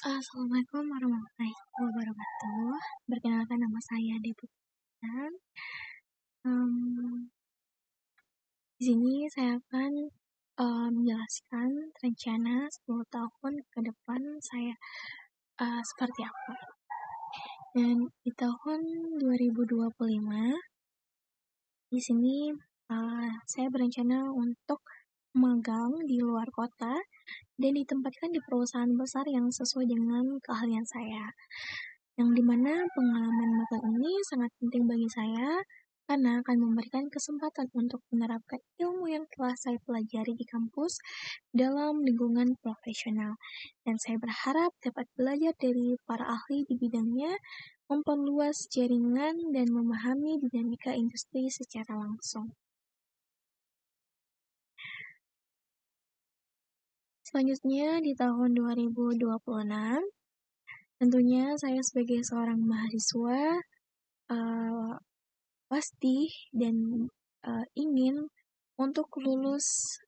Assalamualaikum warahmatullahi wabarakatuh. Perkenalkan nama saya Deputan. Di sini saya akan menjelaskan rencana 10 tahun ke depan saya seperti apa. Dan di tahun 2025 di sini saya berencana untuk magang di luar kota dan ditempatkan di perusahaan besar yang sesuai dengan keahlian saya. Yang dimana pengalaman magang ini sangat penting bagi saya karena akan memberikan kesempatan untuk menerapkan ilmu yang telah saya pelajari di kampus dalam lingkungan profesional. Dan saya berharap dapat belajar dari para ahli di bidangnya, memperluas jaringan, dan memahami dinamika industri secara langsung. Selanjutnya di tahun 2026, tentunya saya sebagai seorang mahasiswa pasti dan ingin untuk lulus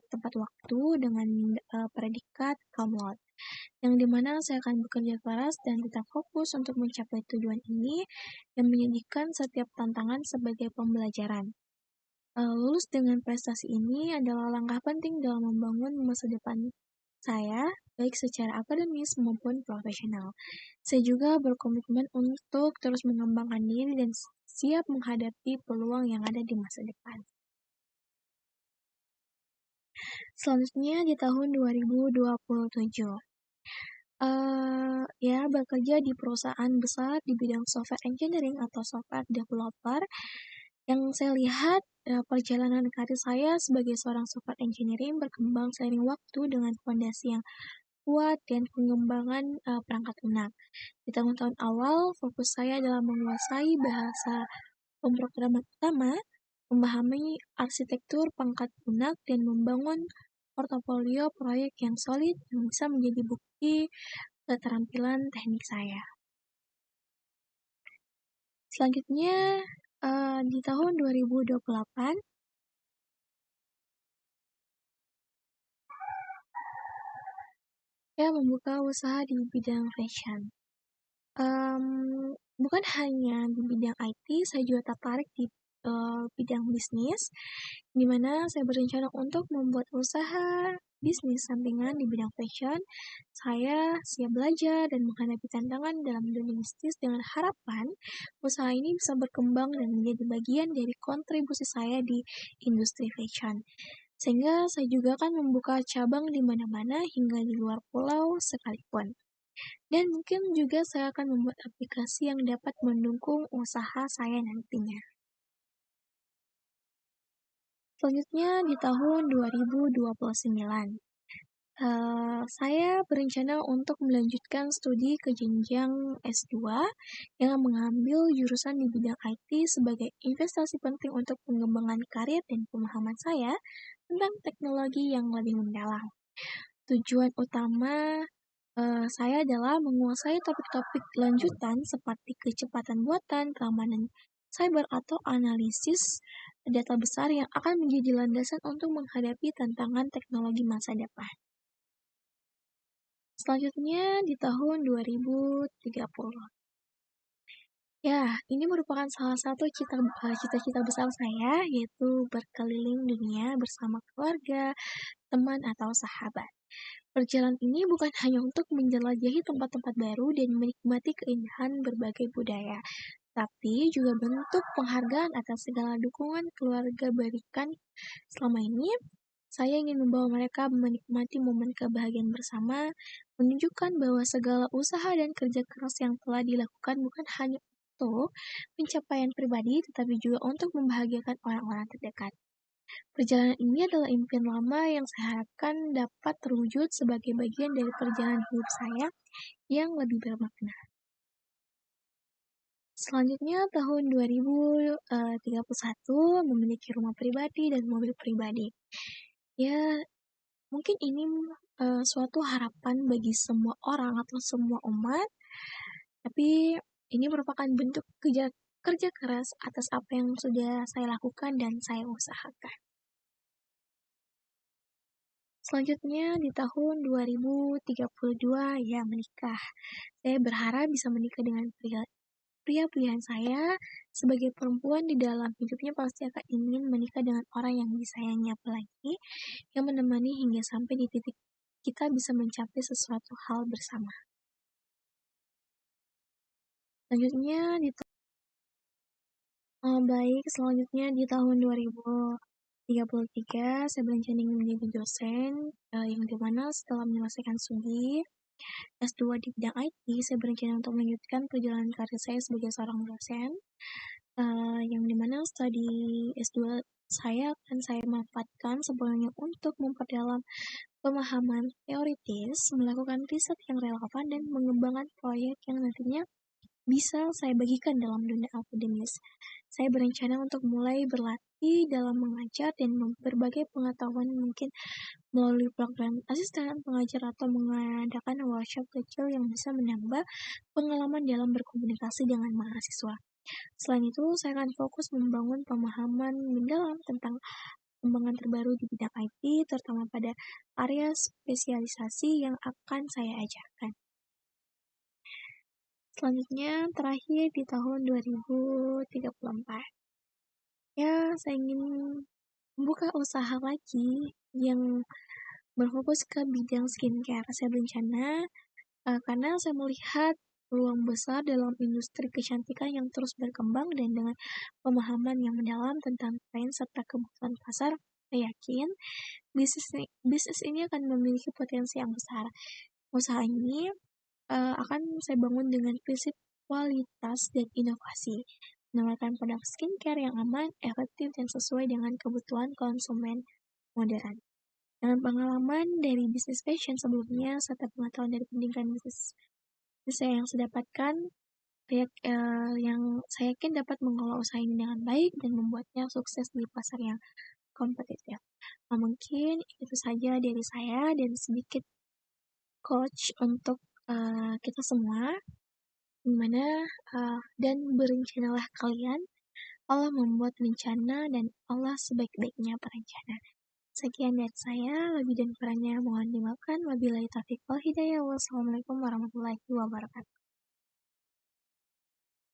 tepat waktu dengan predikat cum laude, yang dimana saya akan bekerja keras dan tetap fokus untuk mencapai tujuan ini dan menjadikan setiap tantangan sebagai pembelajaran. Lulus dengan prestasi ini adalah langkah penting dalam membangun masa depan saya, baik secara akademis maupun profesional. Saya juga berkomitmen untuk terus mengembangkan diri dan siap menghadapi peluang yang ada di masa depan. Selanjutnya di tahun 2027. Bekerja di perusahaan besar di bidang software engineering atau software developer. Yang saya lihat perjalanan karir saya sebagai seorang software engineering berkembang seiring waktu dengan fondasi yang kuat dan pengembangan perangkat lunak. Di tahun-tahun awal, fokus saya adalah menguasai bahasa pemrograman utama, memahami arsitektur perangkat lunak, dan membangun portofolio proyek yang solid yang bisa menjadi bukti keterampilan teknik saya. Selanjutnya, di tahun 2028, saya membuka usaha di bidang fashion. Bukan hanya di bidang IT, saya juga tertarik di bidang bisnis, di mana saya berencana untuk membuat usaha bisnis sampingan di bidang fashion. Saya siap belajar dan menghadapi tantangan dalam dunia bisnis dengan harapan usaha ini bisa berkembang dan menjadi bagian dari kontribusi saya di industri fashion. Sehingga saya juga akan membuka cabang di mana-mana hingga di luar pulau sekalipun. Dan mungkin juga saya akan membuat aplikasi yang dapat mendukung usaha saya nantinya. Selanjutnya di tahun 2029. Saya berencana untuk melanjutkan studi ke jenjang S2 yang mengambil jurusan di bidang IT sebagai investasi penting untuk pengembangan karir dan pemahaman saya tentang teknologi yang lebih mendalam. Tujuan utama saya adalah menguasai topik-topik lanjutan seperti kecepatan buatan, keamanan cyber, atau analisis data besar yang akan menjadi landasan untuk menghadapi tantangan teknologi masa depan. Selanjutnya di tahun 2030. Ini merupakan salah satu cita-cita besar saya, yaitu berkeliling dunia bersama keluarga, teman, atau sahabat. Perjalanan ini bukan hanya untuk menjelajahi tempat-tempat baru dan menikmati keindahan berbagai budaya, tapi juga bentuk penghargaan atas segala dukungan keluarga berikan selama ini. Saya ingin membawa mereka menikmati momen kebahagiaan bersama, menunjukkan bahwa segala usaha dan kerja keras yang telah dilakukan bukan hanya untuk pencapaian pribadi, tetapi juga untuk membahagiakan orang-orang terdekat. Perjalanan ini adalah impian lama yang saya harapkan dapat terwujud sebagai bagian dari perjalanan hidup saya yang lebih bermakna. Selanjutnya, tahun 2031 memiliki rumah pribadi dan mobil pribadi. Mungkin ini suatu harapan bagi semua orang atau semua umat, tapi ini merupakan bentuk kerja keras atas apa yang sudah saya lakukan dan saya usahakan. Selanjutnya di tahun 2032 ya menikah. Saya berharap bisa menikah dengan pria pilihan saya. Sebagai perempuan di dalam hidupnya pasti akan ingin menikah dengan orang yang disayangi, apalagi yang menemani hingga sampai di titik kita bisa mencapai sesuatu hal bersama. Selanjutnya selanjutnya di tahun 2033 saya berencana ingin menjadi dosen, yang dimana setelah menyelesaikan studi S2 di bidang IT, saya berencana untuk melanjutkan perjalanan karir saya sebagai seorang dosen, yang dimana studi S2 saya akan saya manfaatkan sepenuhnya untuk memperdalam pemahaman teoritis, melakukan riset yang relevan, dan mengembangkan proyek yang nantinya bisa saya bagikan dalam dunia akademis. Saya berencana untuk mulai berlatih dalam mengajar dan berbagai pengetahuan mungkin melalui program asisten pengajar atau mengadakan workshop kecil yang bisa menambah pengalaman dalam berkomunikasi dengan mahasiswa. Selain itu, saya akan fokus membangun pemahaman mendalam tentang perkembangan terbaru di bidang IT, terutama pada area spesialisasi yang akan saya ajarkan. Selanjutnya, terakhir di tahun 2034. Ya, saya ingin membuka usaha lagi yang berfokus ke bidang skincare. Saya berencana karena saya melihat peluang besar dalam industri kecantikan yang terus berkembang, dan dengan pemahaman yang mendalam tentang tren serta kebutuhan pasar, saya yakin bisnis ini akan memiliki potensi yang besar. Usaha ini akan saya bangun dengan prinsip kualitas dan inovasi, menawarkan produk skincare yang aman, efektif, dan sesuai dengan kebutuhan konsumen modern. Dengan pengalaman dari bisnis fashion sebelumnya, serta pengetahuan dari pendidikan bisnis saya yang saya dapatkan, yang saya yakin dapat mengelola usaha ini dengan baik dan membuatnya sukses di pasar yang kompetitif. Mungkin itu saja dari saya dan sedikit coach untuk kita semua, dimana dan berencanalah kalian, Allah membuat rencana dan Allah sebaik-baiknya perencana. Sekian dari saya, lebih dan kurangnya mohon dimaafkan. Wabillahi taufiq wal hidayah. Wassalamualaikum warahmatullahi wabarakatuh.